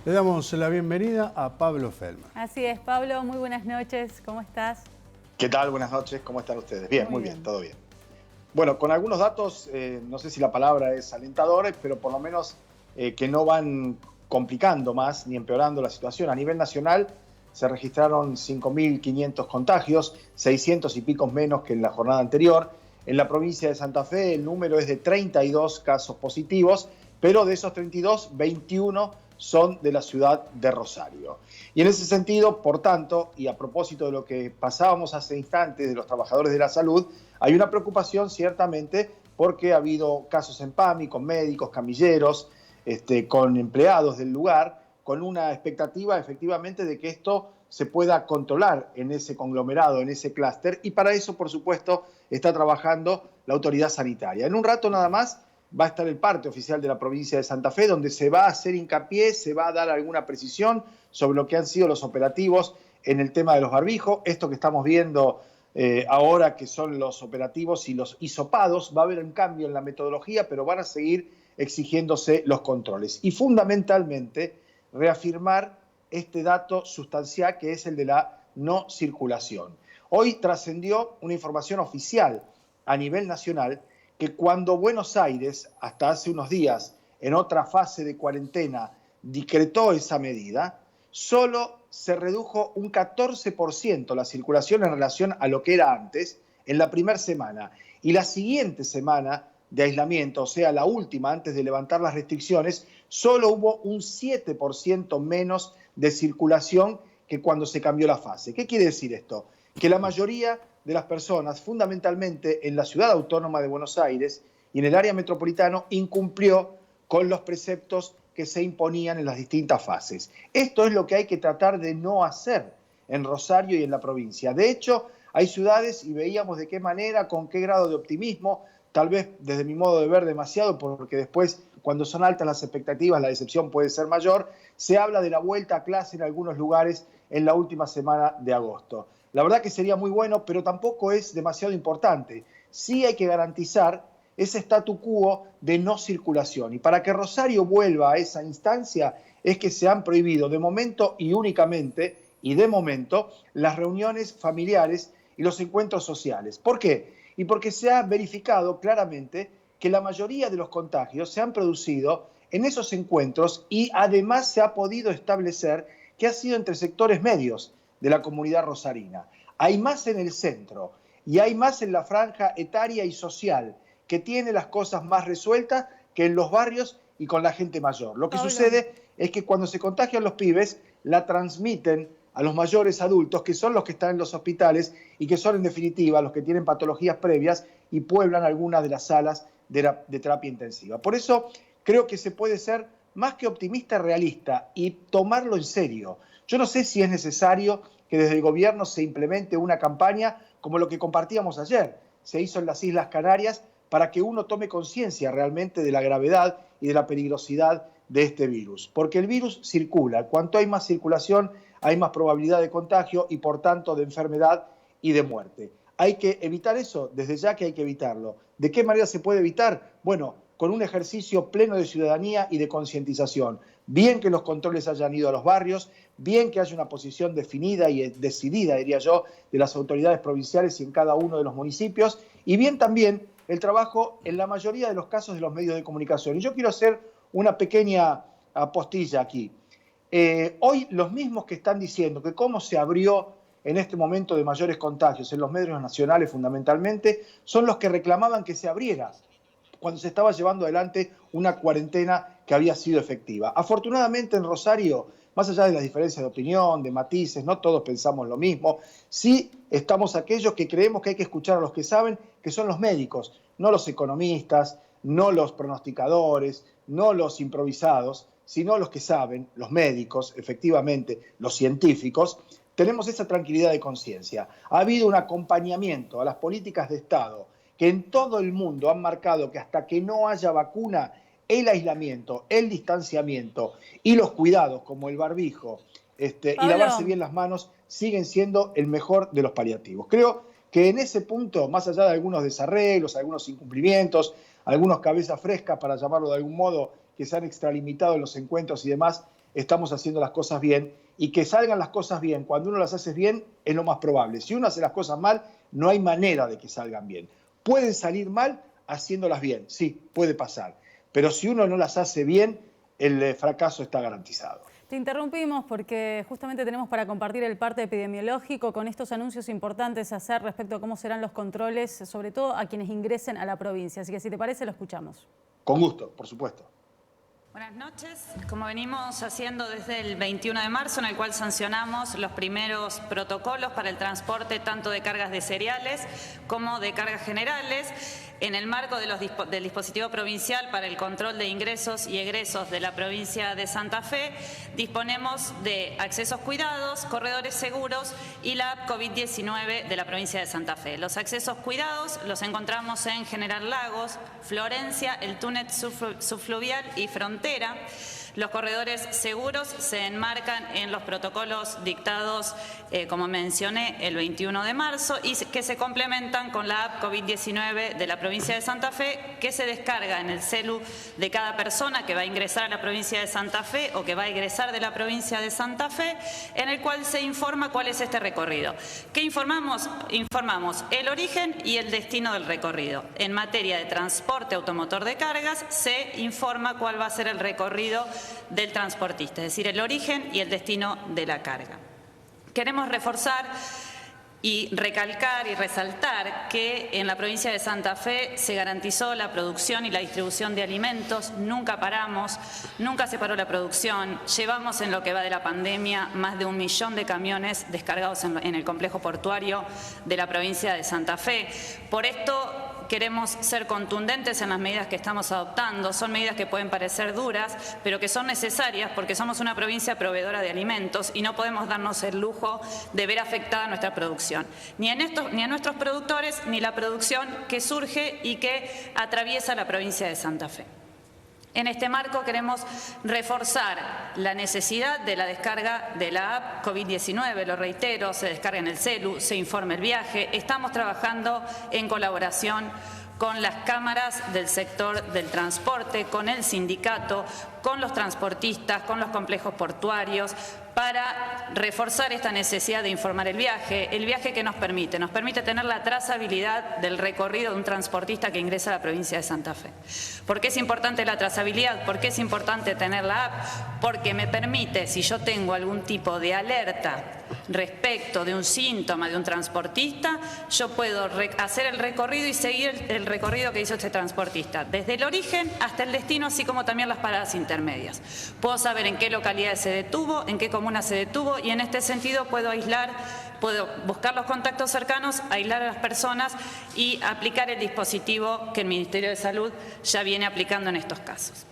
Le damos la bienvenida a Pablo Feldman. Así es, Pablo, muy buenas noches, ¿cómo estás? ¿Qué tal? Buenas noches, ¿cómo están ustedes? Bien, muy bien, bien, todo bien. Bueno, con algunos datos, no sé si la palabra es alentadores, pero por lo menos que no van complicando más ni empeorando la situación. A nivel nacional se registraron 5.500 contagios, 600 y pico menos que en la jornada anterior. En la provincia de Santa Fe el número es de 32 casos positivos, pero de esos 32, 21 son de la ciudad de Rosario. Y en ese sentido, por tanto, y a propósito de lo que pasábamos hace instantes de los trabajadores de la salud, hay una preocupación ciertamente porque ha habido casos en PAMI con médicos, camilleros, con empleados del lugar, con una expectativa efectivamente de que esto se pueda controlar en ese conglomerado, en ese clúster, y para eso, por supuesto, está trabajando la autoridad sanitaria. En un rato nada más va a estar el parte oficial de la provincia de Santa Fe, donde se va a hacer hincapié, se va a dar alguna precisión sobre lo que han sido los operativos en el tema de los barbijos. Esto que estamos viendo ahora, que son los operativos y los hisopados, va a haber un cambio en la metodología, pero van a seguir exigiéndose los controles. Y fundamentalmente, reafirmar este dato sustancial que es el de la no circulación. Hoy trascendió una información oficial a nivel nacional que cuando Buenos Aires, hasta hace unos días, en otra fase de cuarentena, decretó esa medida, solo se redujo un 14% la circulación en relación a lo que era antes, en la primera semana. Y la siguiente semana de aislamiento, o sea, la última antes de levantar las restricciones, solo hubo un 7% menos de circulación que cuando se cambió la fase. ¿Qué quiere decir esto? Que la mayoría de las personas, fundamentalmente en la ciudad autónoma de Buenos Aires y en el área metropolitana, incumplió con los preceptos que se imponían en las distintas fases. Esto es lo que hay que tratar de no hacer en Rosario y en la provincia. De hecho, hay ciudades, y veíamos de qué manera, con qué grado de optimismo, tal vez desde mi modo de ver demasiado, porque después, cuando son altas las expectativas, la decepción puede ser mayor, se habla de la vuelta a clase en algunos lugares en la última semana de agosto. La verdad que sería muy bueno, pero tampoco es demasiado importante. Sí hay que garantizar ese statu quo de no circulación. Y para que Rosario vuelva a esa instancia es que se han prohibido de momento y únicamente, y de momento, las reuniones familiares y los encuentros sociales. ¿Por qué? Y porque se ha verificado claramente que la mayoría de los contagios se han producido en esos encuentros y además se ha podido establecer que ha sido entre sectores medios de la comunidad rosarina. Hay más en el centro y hay más en la franja etaria y social que tiene las cosas más resueltas que en los barrios y con la gente mayor. Lo que sucede es que cuando se contagian los pibes, la transmiten a los mayores adultos, que son los que están en los hospitales y que son en definitiva los que tienen patologías previas y pueblan algunas de las salas de terapia intensiva. Por eso creo que se puede ser más que optimista, realista y tomarlo en serio. Yo no sé si es necesario que desde el gobierno se implemente una campaña como lo que compartíamos ayer, se hizo en las Islas Canarias, para que uno tome conciencia realmente de la gravedad y de la peligrosidad de este virus. Porque el virus circula. Cuanto hay más circulación, hay más probabilidad de contagio y, por tanto, de enfermedad y de muerte. Hay que evitar eso, desde ya que hay que evitarlo. ¿De qué manera se puede evitar? Bueno, con un ejercicio pleno de ciudadanía y de concientización. Bien que los controles hayan ido a los barrios, bien que haya una posición definida y decidida, diría yo, de las autoridades provinciales y en cada uno de los municipios, y bien también el trabajo en la mayoría de los casos de los medios de comunicación. Y yo quiero hacer una pequeña apostilla aquí. Hoy los mismos que están diciendo que cómo se abrió en este momento de mayores contagios en los medios nacionales fundamentalmente, son los que reclamaban que se abriera cuando se estaba llevando adelante una cuarentena que había sido efectiva. Afortunadamente en Rosario, más allá de las diferencias de opinión, de matices, no todos pensamos lo mismo, sí estamos aquellos que creemos que hay que escuchar a los que saben, que son los médicos, no los economistas, no los pronosticadores, no los improvisados, sino los que saben, los médicos, efectivamente, los científicos. Tenemos esa tranquilidad de conciencia. Ha habido un acompañamiento a las políticas de Estado que en todo el mundo han marcado que hasta que no haya vacuna, el aislamiento, el distanciamiento y los cuidados como el barbijo y lavarse bien las manos siguen siendo el mejor de los paliativos. Creo que en ese punto, más allá de algunos desarreglos, algunos incumplimientos, algunos cabezas frescas, para llamarlo de algún modo, que se han extralimitado en los encuentros y demás, estamos haciendo las cosas bien, y que salgan las cosas bien, cuando uno las hace bien, es lo más probable. Si uno hace las cosas mal, no hay manera de que salgan bien. Pueden salir mal haciéndolas bien, sí, puede pasar. Pero si uno no las hace bien, el fracaso está garantizado. Te interrumpimos porque justamente tenemos para compartir el parte epidemiológico con estos anuncios importantes a hacer respecto a cómo serán los controles, sobre todo a quienes ingresen a la provincia. Así que si te parece, lo escuchamos. Con gusto, por supuesto. Buenas noches. Como venimos haciendo desde el 21 de marzo, en el cual sancionamos los primeros protocolos para el transporte tanto de cargas de cereales como de cargas generales, en el marco del dispositivo provincial para el control de ingresos y egresos de la provincia de Santa Fe, disponemos de accesos cuidados, corredores seguros y la app COVID-19 de la provincia de Santa Fe. Los accesos cuidados los encontramos en General Lagos, Florencia, el túnel subfluvial y Frontera. Los corredores seguros se enmarcan en los protocolos dictados, como mencioné, el 21 de marzo y que se complementan con la app COVID-19 de la provincia de Santa Fe, que se descarga en el celu de cada persona que va a ingresar a la provincia de Santa Fe o que va a egresar de la provincia de Santa Fe, en el cual se informa cuál es este recorrido. ¿Qué informamos? Informamos el origen y el destino del recorrido. En materia de transporte automotor de cargas, se informa cuál va a ser el recorrido del transportista, es decir, el origen y el destino de la carga. Queremos reforzar y recalcar y resaltar que en la provincia de Santa Fe se garantizó la producción y la distribución de alimentos, nunca paramos, nunca se paró la producción, llevamos en lo que va de la pandemia más de 1 millón de camiones descargados en el complejo portuario de la provincia de Santa Fe. Por esto queremos ser contundentes en las medidas que estamos adoptando. Son medidas que pueden parecer duras, pero que son necesarias porque somos una provincia proveedora de alimentos y no podemos darnos el lujo de ver afectada nuestra producción. Ni a nuestros productores, ni la producción que surge y que atraviesa la provincia de Santa Fe. En este marco queremos reforzar la necesidad de la descarga de la app COVID-19, lo reitero, se descarga en el celu, se informa el viaje. Estamos trabajando en colaboración con las cámaras del sector del transporte, con el sindicato, con los transportistas, con los complejos portuarios, para reforzar esta necesidad de informar el viaje que nos permite tener la trazabilidad del recorrido de un transportista que ingresa a la provincia de Santa Fe. ¿Por qué es importante la trazabilidad? ¿Por qué es importante tener la app? Porque me permite, si yo tengo algún tipo de alerta respecto de un síntoma de un transportista, yo puedo hacer el recorrido y seguir el recorrido que hizo este transportista, desde el origen hasta el destino, así como también las paradas intermedias. Puedo saber en qué localidad se detuvo, en qué comuna se detuvo, y en este sentido puedo buscar los contactos cercanos, aislar a las personas y aplicar el dispositivo que el Ministerio de Salud ya viene aplicando en estos casos.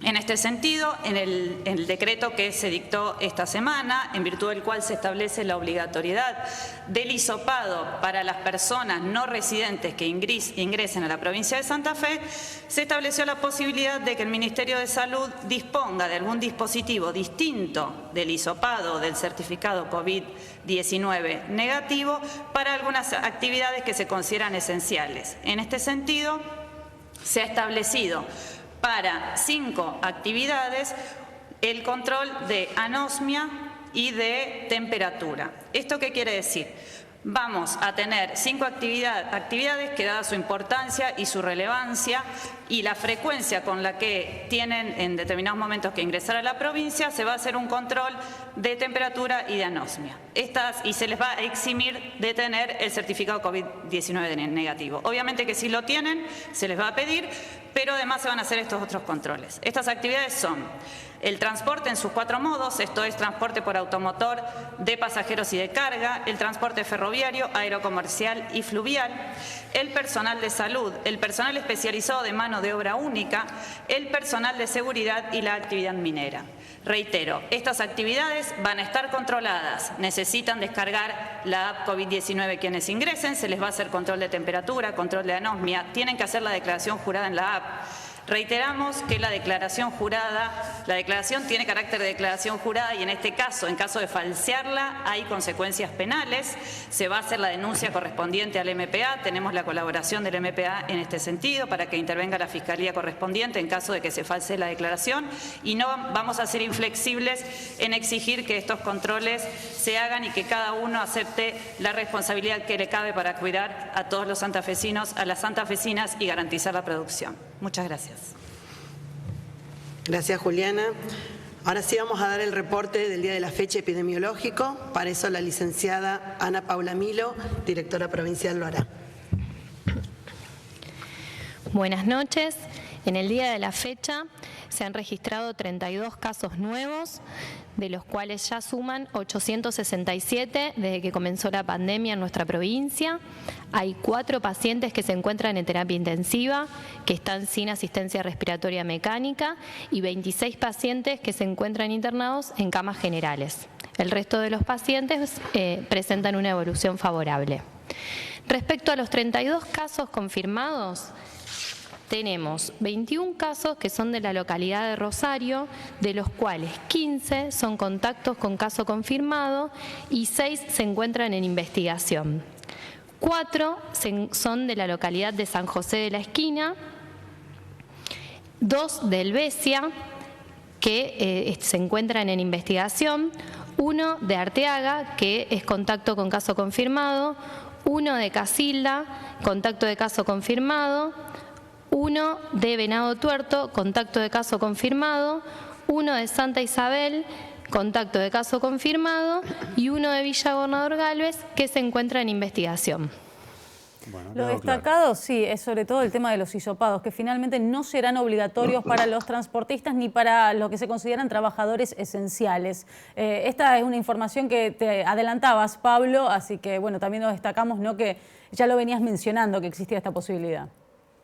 En este sentido, en el decreto que se dictó esta semana, en virtud del cual se establece la obligatoriedad del hisopado para las personas no residentes que ingresen a la provincia de Santa Fe, se estableció la posibilidad de que el Ministerio de Salud disponga de algún dispositivo distinto del hisopado del certificado COVID-19 negativo para algunas actividades que se consideran esenciales. En este sentido, se ha establecido para 5 actividades el control de anosmia y de temperatura. ¿Esto qué quiere decir? Vamos a tener 5 actividades que, dada su importancia y su relevancia y la frecuencia con la que tienen en determinados momentos que ingresar a la provincia, se va a hacer un control de temperatura y de anosmia. Y se les va a eximir de tener el certificado COVID-19 negativo. Obviamente que si lo tienen, se les va a pedir, pero además se van a hacer estos otros controles. Estas actividades son el transporte en sus 4 modos, esto es transporte por automotor de pasajeros y de carga, el transporte ferroviario, aerocomercial y fluvial, el personal de salud, el personal especializado de mano de obra única, el personal de seguridad y la actividad minera. Reitero, estas actividades van a estar controladas, necesitan descargar la app COVID-19 quienes ingresen, se les va a hacer control de temperatura, control de anosmia, tienen que hacer la declaración jurada en la app. Reiteramos que la declaración tiene carácter de declaración jurada y en este caso, en caso de falsearla, hay consecuencias penales. Se va a hacer la denuncia correspondiente al MPA. Tenemos la colaboración del MPA en este sentido para que intervenga la Fiscalía correspondiente en caso de que se falsee la declaración, y no vamos a ser inflexibles en exigir que estos controles se hagan y que cada uno acepte la responsabilidad que le cabe para cuidar a todos los santafesinos, a las santafesinas y garantizar la producción. Muchas gracias. Gracias, Juliana. Ahora sí vamos a dar el reporte del día de la fecha epidemiológico. Para eso la licenciada Ana Paula Milo, directora provincial, lo hará. Buenas noches. En el día de la fecha se han registrado 32 casos nuevos, de los cuales ya suman 867 desde que comenzó la pandemia en nuestra provincia. Hay 4 pacientes que se encuentran en terapia intensiva, que están sin asistencia respiratoria mecánica, y 26 pacientes que se encuentran internados en camas generales. El resto de los pacientes presentan una evolución favorable. Respecto a los 32 casos confirmados, tenemos 21 casos que son de la localidad de Rosario, de los cuales 15 son contactos con caso confirmado y 6 se encuentran en investigación. 4 son de la localidad de San José de la Esquina, 2 de Helvecia, que se encuentran en investigación, 1 de Arteaga, que es contacto con caso confirmado, 1 de Casilda, contacto de caso confirmado, 1 de Venado Tuerto, contacto de caso confirmado, 1 de Santa Isabel, contacto de caso confirmado, y 1 de Villa Gobernador Galvez, que se encuentra en investigación. Bueno, Lo quedó destacado, claro. sí, es sobre todo el tema de los hisopados, que finalmente no serán obligatorios para los transportistas ni para los que se consideran trabajadores esenciales. Esta es una información que te adelantabas, Pablo, así que bueno, también lo destacamos, ¿no?, que ya lo venías mencionando, que existía esta posibilidad.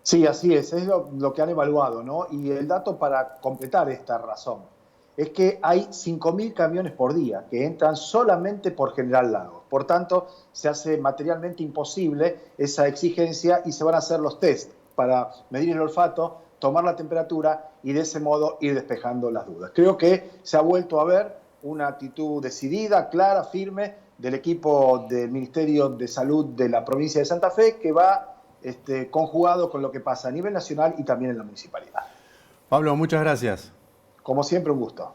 Sí, así es lo que han evaluado, ¿no? Y el dato para completar esta razón es que hay 5.000 camiones por día que entran solamente por General Lagos. Por tanto, se hace materialmente imposible esa exigencia y se van a hacer los test para medir el olfato, tomar la temperatura y de ese modo ir despejando las dudas. Creo que se ha vuelto a ver una actitud decidida, clara, firme del equipo del Ministerio de Salud de la provincia de Santa Fe, que va conjugado con lo que pasa a nivel nacional y también en la municipalidad. Pablo, muchas gracias. Como siempre, un gusto.